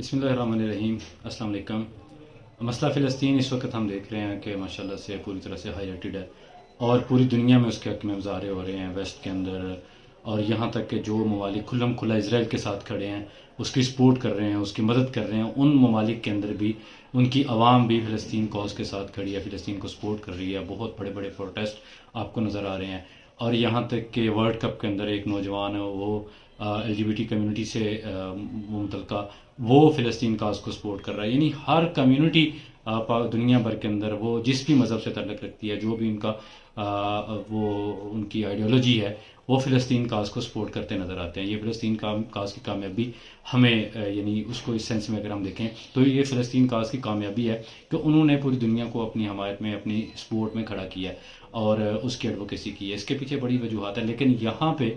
بسم اللہ الرحمن الرحیم۔ السلام علیکم۔ مسئلہ فلسطین اس وقت ہم دیکھ رہے ہیں کہ ماشاءاللہ سے پوری طرح سے ہائی لائٹڈ ہے اور پوری دنیا میں اس کے حق میں مظاہرے ہو رہے ہیں، ویسٹ کے اندر، اور یہاں تک کہ جو ممالک کھلم کھلا اسرائیل کے ساتھ کھڑے ہیں، اس کی سپورٹ کر رہے ہیں، اس کی مدد کر رہے ہیں، ان ممالک کے اندر بھی ان کی عوام بھی فلسطین کوز کے ساتھ کھڑی ہے، فلسطین کو سپورٹ کر رہی ہے۔ بہت بڑے بڑے پروٹیسٹ آپ کو نظر آ رہے ہیں، اور یہاں تک کہ ورلڈ کپ کے اندر ایک نوجوان ہے، وہ L G B T community سے متعلقہ، وہ فلسطین کاز کو سپورٹ کر رہا ہے۔ یعنی ہر کمیونٹی دنیا بھر کے اندر، وہ جس بھی مذہب سے تعلق رکھتی ہے، جو بھی ان کا وہ ان کی آئیڈیالوجی ہے، وہ فلسطین کاز کو سپورٹ کرتے نظر آتے ہیں۔ یہ فلسطین کاز کی کامیابی ہمیں یعنی اس کو اس سینس میں اگر ہم دیکھیں تو یہ فلسطین کاز کی کامیابی ہے کہ انہوں نے پوری دنیا کو اپنی حمایت میں، اپنی سپورٹ میں کھڑا کیا ہے اور اس کی ایڈوکیسی کی ہے۔ اس کے پیچھے بڑی وجوہات ہیں، لیکن یہاں پہ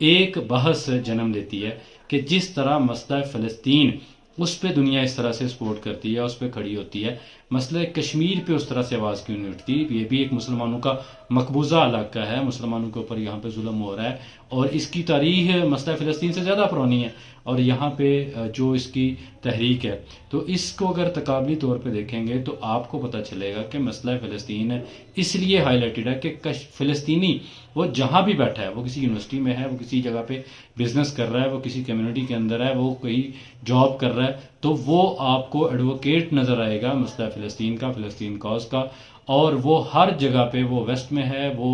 ایک بحث جنم دیتی ہے کہ جس طرح مسئلہ فلسطین، اس پہ دنیا اس طرح سے سپورٹ کرتی ہے، اس پہ کھڑی ہوتی ہے، مسئلہ کشمیر پہ اس طرح سے آواز کیوں نہیں اٹھتی؟ یہ بھی ایک مسلمانوں کا مقبوضہ علاقہ ہے، مسلمانوں کے اوپر یہاں پہ ظلم ہو رہا ہے، اور اس کی تاریخ مسئلہ فلسطین سے زیادہ پرانی ہے، اور یہاں پہ جو اس کی تحریک ہے، تو اس کو اگر تقابلی طور پہ دیکھیں گے تو آپ کو پتہ چلے گا کہ مسئلہ فلسطین اس لیے ہائی لائٹڈ ہے کہ فلسطینی وہ جہاں بھی بیٹھا ہے، وہ کسی یونیورسٹی میں ہے، وہ کسی جگہ پہ بزنس کر رہا ہے، وہ کسی کمیونٹی کے اندر ہے، وہ کوئی جاب کر رہا ہے، تو وہ آپ کو ایڈوکیٹ نظر آئے گا مسئلہ فلسطین کا، فلسطین کاز کا، اور وہ ہر جگہ پہ، وہ ویسٹ میں ہے، وہ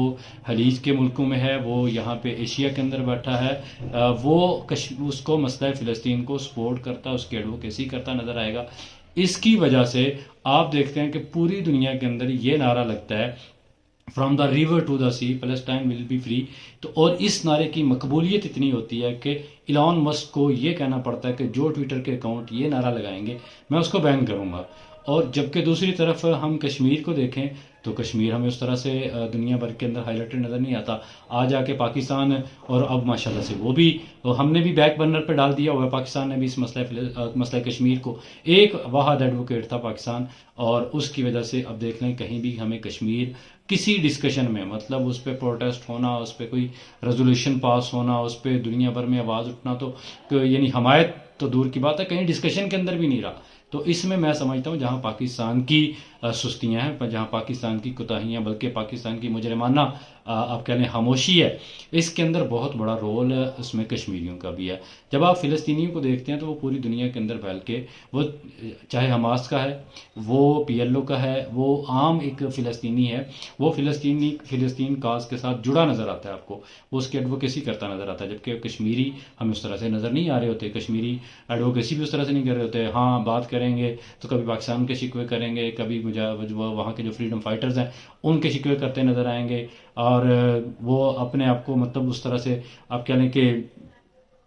خلیج کے ملکوں میں ہے، وہ یہاں پہ ایشیا کے اندر بیٹھا ہے، وہ اس کو مسئلہ فلسطین کو سپورٹ کرتا، اس کی ایڈوکیسی کرتا نظر آئے گا۔ اس کی وجہ سے آپ دیکھتے ہیں کہ پوری دنیا کے اندر یہ نعرہ لگتا ہے، from the river to the sea Palestine will be free, تو اور اس نعرے کی مقبولیت اتنی ہوتی ہے کہ ایلان مسک کو یہ کہنا پڑتا ہے کہ جو ٹویٹر کے اکاؤنٹ یہ نعرہ لگائیں گے میں اس کو بین کروں گا۔ اور جبکہ دوسری طرف ہم کشمیر کو دیکھیں تو کشمیر ہمیں اس طرح سے دنیا بھر کے اندر ہائی لائٹڈ نظر نہیں آتا۔ آج آ کے پاکستان، اور اب ماشاءاللہ سے وہ بھی، ہم نے بھی بیک برنر پہ ڈال دیا ہوا ہے، پاکستان نے بھی اس مسئلہ کشمیر کو، ایک واحد ایڈوکیٹ تھا پاکستان، اور اس کی وجہ سے اب دیکھ لیں کہیں بھی ہمیں کشمیر کسی ڈسکشن میں، مطلب اس پہ پروٹیسٹ ہونا، اس پہ کوئی ریزولوشن پاس ہونا، اس پہ دنیا بھر میں آواز اٹھنا، تو یعنی حمایت تو دور کی بات ہے، کہیں ڈسکشن کے اندر بھی نہیں رہا۔ تو اس میں سمجھتا ہوں جہاں پاکستان کی سستیاں ہیں، جہاں پاکستان کی کوتاہیاں، بلکہ پاکستان کی مجرمانہ آپ کہہ لیں خاموشی ہے، اس کے اندر بہت بڑا رول اس میں کشمیریوں کا بھی ہے۔ جب آپ فلسطینیوں کو دیکھتے ہیں تو وہ پوری دنیا کے اندر پھیل کے، وہ چاہے حماس کا ہے، وہ پی ایل او کا ہے، وہ عام ایک فلسطینی ہے، وہ فلسطین کاز کے ساتھ جڑا نظر آتا ہے آپ کو، وہ اس کی ایڈوکیسی کرتا نظر آتا ہے، جبکہ کشمیری ہمیں اس طرح سے نظر نہیں آ رہے ہوتے، کشمیری ایڈوکیسی بھی اس طرح سے نہیں کر رہے ہوتے۔ ہاں، بات کریں گے تو کبھی پاکستان کے شکوے کریں گے، کبھی وہاں کے جو فریڈم فائٹرز ہیں ان کے شکوے کرتے نظر آئیں گے، اور وہ اپنے آپ کو مطلب اس طرح سے آپ کہہ لیں کہ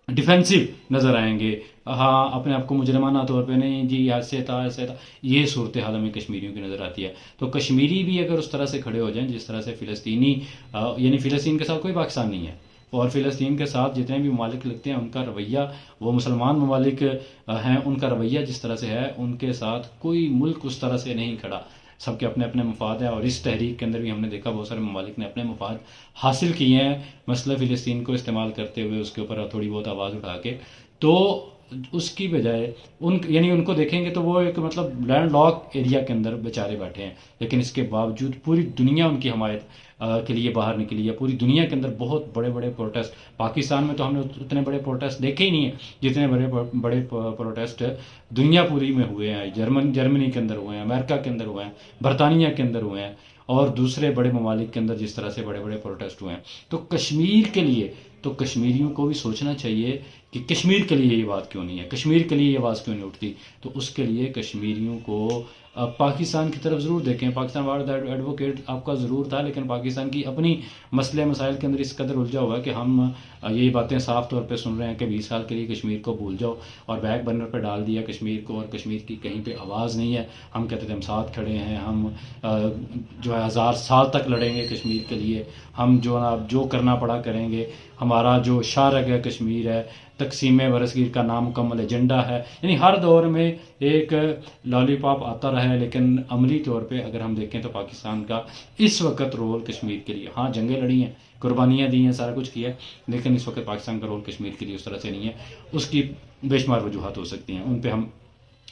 ڈیفینسو نظر آئیں گے، ہاں اپنے آپ کو مجرمانہ طور پہ، نہیں جی ایسے تھا ایسے تھا، یہ صورتحال ہمیں کشمیریوں کی نظر آتی ہے۔ تو کشمیری بھی اگر اس طرح سے کھڑے ہو جائیں جس طرح سے فلسطینی، یعنی فلسطین کے ساتھ کوئی پاکستان نہیں ہے، اور فلسطین کے ساتھ جتنے بھی ممالک لگتے ہیں ان کا رویہ، وہ مسلمان ممالک ہیں، ان کا رویہ جس طرح سے ہے، ان کے ساتھ کوئی ملک اس طرح سے نہیں کھڑا، سب کے اپنے اپنے مفاد ہیں، اور اس تحریک کے اندر بھی ہم نے دیکھا بہت سارے ممالک نے اپنے مفاد حاصل کیے ہیں مسئلہ فلسطین کو استعمال کرتے ہوئے، اس کے اوپر تھوڑی بہت آواز اٹھا کے۔ تو اس کی بجائے یعنی ان کو دیکھیں گے تو وہ ایک مطلب لینڈ لاک ایریا کے اندر بیچارے بیٹھے ہیں، لیکن اس کے باوجود پوری دنیا ان کی حمایت کے لیے باہر نکلی ہے۔ پوری دنیا کے اندر بہت بڑے بڑے پروٹیسٹ، پاکستان میں تو ہم نے اتنے بڑے پروٹیسٹ دیکھے ہی نہیں ہیں جتنے بڑے پروٹیسٹ دنیا پوری میں ہوئے ہیں، جرمنی کے اندر ہوئے ہیں، امریکہ کے اندر ہوئے ہیں، برطانیہ کے اندر ہوئے ہیں، اور دوسرے بڑے ممالک کے اندر جس طرح سے بڑے بڑے پروٹیسٹ ہوئے ہیں۔ تو کشمیر کے لیے تو کشمیریوں کو بھی سوچنا چاہیے کہ کشمیر کے لیے یہ بات کیوں نہیں ہے، کشمیر کے لیے یہ آواز کیوں نہیں اٹھتی۔ تو اس کے لیے کشمیریوں کو پاکستان کی طرف ضرور دیکھیں، پاکستان وارڈ ایڈوکیٹ آپ کا ضرور تھا، لیکن پاکستان کی اپنی مسئلے مسائل کے اندر اس قدر الجھا ہوا ہے کہ ہم یہی باتیں صاف طور پہ سن رہے ہیں کہ 20 سال کے لیے کشمیر کو بھول جاؤ، اور بیک برنر پہ ڈال دیا کشمیر کو، اور کشمیر کی کہیں پہ آواز نہیں ہے۔ ہم کہتے تھے ہم ساتھ کھڑے ہیں، ہم جو ہے 1000 سال تک لڑیں گے کشمیر کے لیے، ہم جو کرنا پڑا کریں گے، ہمارا جو شارگ ہے کشمیر ہے، تقسیم برصغیر کا نامکمل ایجنڈا ہے۔ یعنی ہر دور میں ایک لالی پاپ آتا رہا ہے، لیکن عملی طور پہ اگر ہم دیکھیں تو پاکستان کا اس وقت رول کشمیر کے لیے، ہاں جنگیں لڑی ہیں، قربانیاں دی ہیں، سارا کچھ کیا ہے، لیکن اس وقت پاکستان کا رول کشمیر کے لیے اس طرح سے نہیں ہے۔ اس کی بے شمار وجوہات ہو سکتی ہیں، ان پہ ہم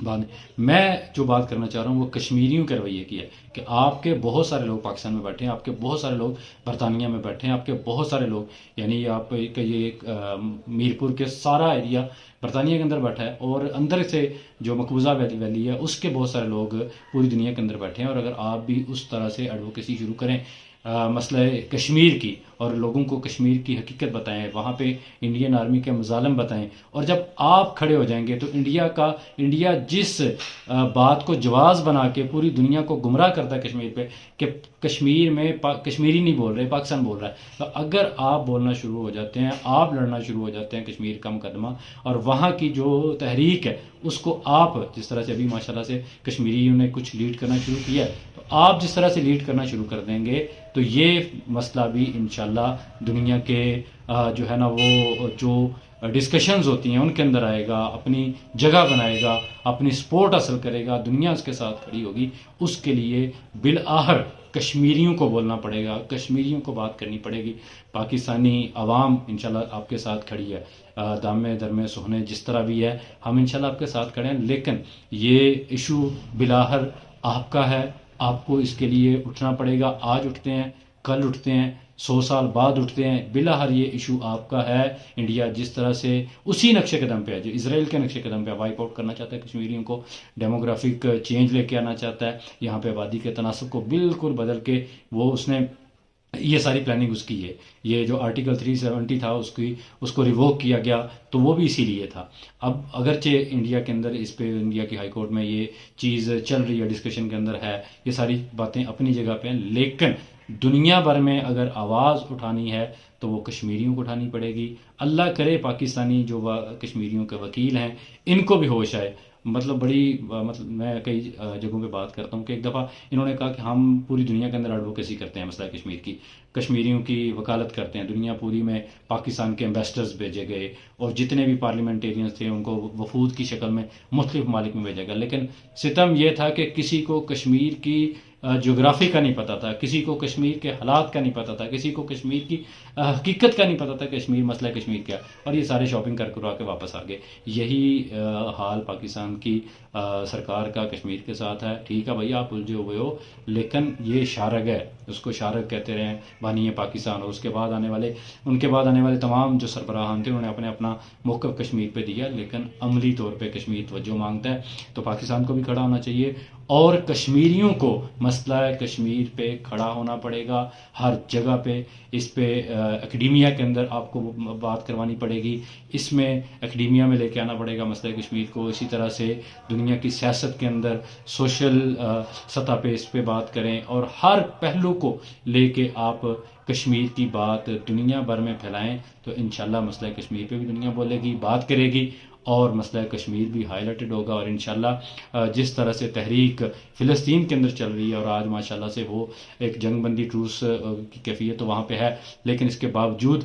بعد میں جو بات کرنا چاہ رہا ہوں وہ کشمیریوں کے رویے کی ہے کہ آپ کے بہت سارے لوگ پاکستان میں بیٹھے ہیں، آپ کے بہت سارے لوگ برطانیہ میں بیٹھے ہیں، آپ کے بہت سارے لوگ یعنی آپ کا یہ میرپور کے سارا ایریا برطانیہ کے اندر بیٹھا ہے، اور اندر سے جو مقبوضہ ویلی ہے اس کے بہت سارے لوگ پوری دنیا کے اندر بیٹھے ہیں، اور اگر آپ بھی اس طرح سے ایڈوکیسی شروع کریں مسئلہ کشمیر کی، اور لوگوں کو کشمیر کی حقیقت بتائیں، وہاں پہ انڈین آرمی کے مظالم بتائیں، اور جب آپ کھڑے ہو جائیں گے تو انڈیا جس بات کو جواز بنا کے پوری دنیا کو گمراہ کرتا ہے کشمیر پہ کہ کشمیر میں کشمیری نہیں بول رہے، پاکستان بول رہا ہے، تو اگر آپ بولنا شروع ہو جاتے ہیں، آپ لڑنا شروع ہو جاتے ہیں کشمیر کا مقدمہ، اور وہاں کی جو تحریک ہے اس کو آپ جس طرح سے ابھی ماشاءاللہ سے کشمیریوں نے کچھ لیڈ کرنا شروع کیا ہے، تو آپ جس طرح سے لیڈ کرنا شروع کر دیں گے تو یہ مسئلہ بھی انشاءاللہ دنیا کے جو ہے نا وہ جو ڈسکشنز ہوتی ہیں ان کے اندر آئے گا، اپنی جگہ بنائے گا، اپنی سپورٹ حاصل کرے گا، دنیا اس کے ساتھ کھڑی ہوگی۔ اس کے لیے بالآخر کشمیریوں کو بولنا پڑے گا، کشمیریوں کو بات کرنی پڑے گی۔ پاکستانی عوام انشاءاللہ آپ کے ساتھ کھڑی ہے، دامے درمے سہنے جس طرح بھی ہے، ہم انشاءاللہ آپ کے ساتھ کھڑے ہیں، لیکن یہ ایشو بالآخر آپ کا ہے، آپ کو اس کے لیے اٹھنا پڑے گا۔ آج اٹھتے ہیں، کل اٹھتے ہیں، 100 سال بعد اٹھتے ہیں، بالآخر یہ ایشو آپ کا ہے۔ انڈیا جس طرح سے اسی نقش قدم پہ ہے جو اسرائیل کے نقش قدم پہ وائپ آؤٹ کرنا چاہتا ہے کشمیریوں کو، ڈیموگرافک چینج لے کے آنا چاہتا ہے، یہاں پہ آبادی کے تناسب کو بالکل بدل کے وہ اس نے یہ ساری پلاننگ اس کی ہے۔ یہ جو آرٹیکل 370 تھا اس کو ریووک کیا گیا تو وہ بھی اسی لیے تھا۔ اب اگرچہ انڈیا کے اندر اس پہ انڈیا کی ہائی کورٹ میں یہ چیز چل رہی ہے، ڈسکشن کے اندر ہے، یہ ساری باتیں اپنی جگہ پہ ہیں، لیکن دنیا بھر میں اگر آواز اٹھانی ہے تو وہ کشمیریوں کو اٹھانی پڑے گی۔ اللہ کرے پاکستانی جو کشمیریوں کے وکیل ہیں ان کو بھی ہوش آئے۔ مطلب مطلب میں کئی جگہوں پہ بات کرتا ہوں کہ ایک دفعہ انہوں نے کہا کہ ہم پوری دنیا کے اندر ایڈوکیسی کرتے ہیں مسئلہ کشمیر کی، کشمیریوں کی وکالت کرتے ہیں، دنیا پوری میں پاکستان کے ایمبیسڈرز بھیجے گئے، اور جتنے بھی پارلیمنٹیرینز تھے ان کو وفود کی شکل میں مختلف ممالک میں بھیجا گیا، لیکن ستم یہ تھا کہ کسی کو کشمیر کی جغرافی کا نہیں پتا تھا، کسی کو کشمیر کے حالات کا نہیں پتا تھا، کسی کو کشمیر کی حقیقت کا نہیں پتا تھا، کشمیر مسئلہ کشمیر کیا، اور یہ سارے شاپنگ کروا کے واپس آ گئے۔ یہی حال پاکستان کی سرکار کا کشمیر کے ساتھ ہے۔ ٹھیک ہے بھائی آپ الجھے ہوئے ہو، لیکن یہ شارگ ہے، اس کو شارگ کہتے رہے بانی پاکستان، اور اس کے بعد ان کے بعد آنے والے تمام جو سربراہان تھے انہوں نے اپنا موقف کشمیر پہ دیا، لیکن عملی طور پہ کشمیر توجہ مانگتا ہے، تو پاکستان کو بھی کھڑا ہونا چاہیے، اور کشمیریوں کو مسئلہ کشمیر پہ کھڑا ہونا پڑے گا ہر جگہ پہ۔ اس پہ اکیڈیمیا کے اندر آپ کو بات کروانی پڑے گی، اس میں اکیڈیمیا میں لے کے آنا پڑے گا مسئلہ کشمیر کو، اسی طرح سے دنیا کی سیاست کے اندر سوشل سطح پہ اس پہ بات کریں، اور ہر پہلو کو لے کے آپ کشمیر کی بات دنیا بھر میں پھیلائیں، تو انشاءاللہ مسئلہ کشمیر پہ بھی دنیا بولے گی، بات کرے گی، اور مسئلہ کشمیر بھی ہائی لائٹڈ ہوگا، اور انشاءاللہ جس طرح سے تحریک فلسطین کے اندر چل رہی ہے، اور آج ماشاءاللہ سے وہ ایک جنگ بندی ٹروس کی کیفیت تو وہاں پہ ہے، لیکن اس کے باوجود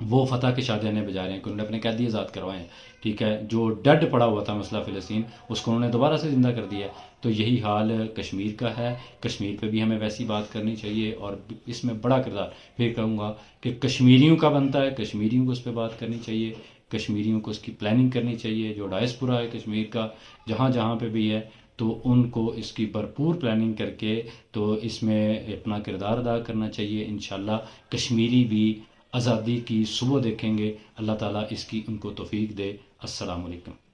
وہ فتح کے شادیانے بجا رہے ہیں کہ انہوں نے اپنے قیدی آزاد کروائے ہیں، ٹھیک ہے، جو ڈیڈ پڑا ہوا تھا مسئلہ فلسطین اس کو انہوں نے دوبارہ سے زندہ کر دیا ہے۔ تو یہی حال کشمیر کا ہے، کشمیر پہ بھی ہمیں ویسی بات کرنی چاہیے، اور اس میں بڑا کردار پھر کہوں گا کہ کشمیریوں کا بنتا ہے، کشمیریوں کو اس پہ بات کرنی چاہیے، کشمیریوں کو اس کی پلاننگ کرنی چاہیے، جو ڈائسپورا ہے کشمیر کا جہاں جہاں پہ بھی ہے تو ان کو اس کی بھرپور پلاننگ کر کے تو اس میں اپنا کردار ادا کرنا چاہیے۔ انشاءاللہ کشمیری بھی آزادی کی صبح دیکھیں گے، اللہ تعالیٰ اس کی ان کو توفیق دے۔ السلام علیکم۔